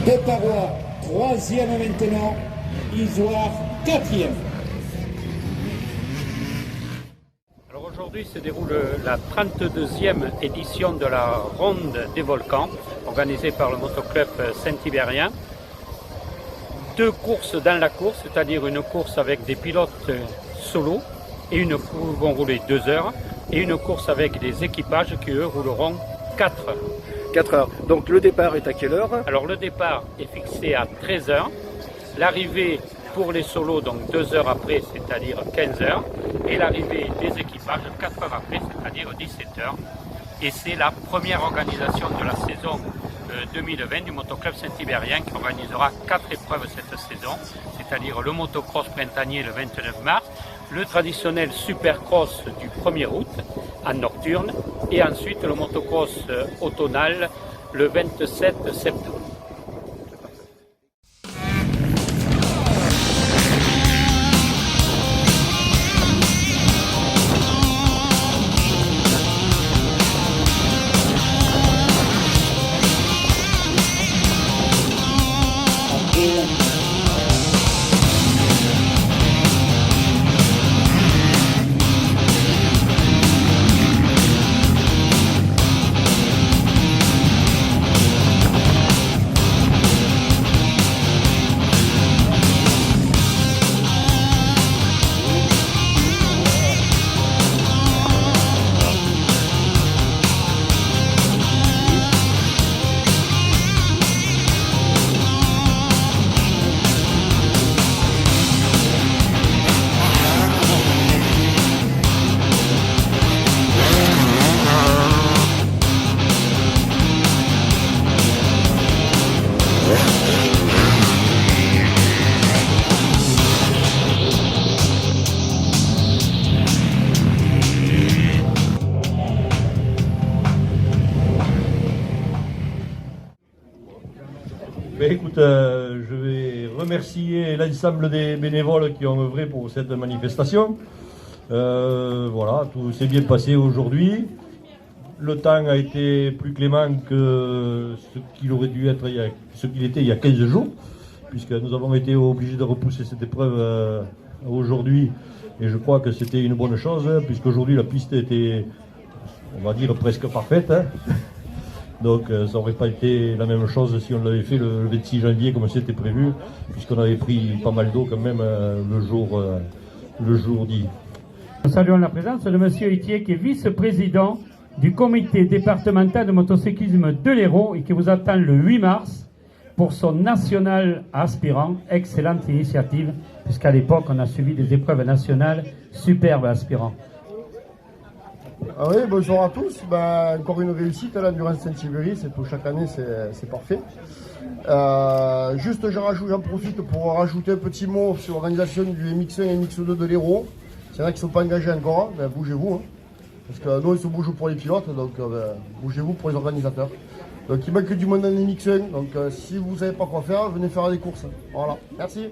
de Parois, 3e maintenant, Isoire, 4e. Alors aujourd'hui se déroule la 32e édition de la Ronde des Volcans, organisée par le motoclub Saint-Ibérien. 2 courses dans la course, c'est-à-dire une course avec des pilotes solo et une course vont rouler 2 heures, et une course avec des équipages qui eux rouleront 4 heures. 4 heures. Donc le départ est à quelle heure? Alors le départ est fixé à 13 heures, l'arrivée pour les solos donc 2 heures après, c'est-à-dire 15 heures, et l'arrivée des équipages 4 heures après, c'est-à-dire 17 heures. Et c'est la première organisation de la saison 2020 du motoclub Saint-Ibérien qui organisera 4 épreuves cette saison, c'est-à-dire le motocross printanier le 29 mars, le traditionnel supercross du 1er août en nocturne et ensuite le motocross automnal le 27 septembre. Écoute, je vais remercier l'ensemble des bénévoles qui ont œuvré pour cette manifestation. Voilà, tout s'est bien passé aujourd'hui. Le temps a été plus clément que ce qu'il aurait dû être, ce qu'il était il y a 15 jours, puisque nous avons été obligés de repousser cette épreuve aujourd'hui. Et je crois que c'était une bonne chose, puisqu'aujourd'hui la piste était, on va dire, presque parfaite. Hein. Donc ça n'aurait pas été la même chose si on l'avait fait le 26 janvier comme c'était prévu, puisqu'on avait pris pas mal d'eau quand même le jour dit. Nous saluons la présence de M. Itier qui est vice-président du comité départemental de motocyclisme de l'Hérault et qui vous attend le 8 mars pour son national aspirant. Excellente initiative, puisqu'à l'époque on a suivi des épreuves nationales superbes aspirants. Ah oui, bonjour à tous. Encore une réussite à l'Endurance Saint-Ibéry, c'est tout, chaque année c'est parfait. Juste j'en profite pour rajouter un petit mot sur l'organisation du MX1 et MX2 de l'Hérault. S'il y en a qui ne sont pas engagés encore, bougez-vous. Hein, parce que nous on se bouge pour les pilotes, donc bougez-vous pour les organisateurs. Donc il manque du monde dans les MX1, donc si vous ne savez pas quoi faire, venez faire des courses. Voilà, merci.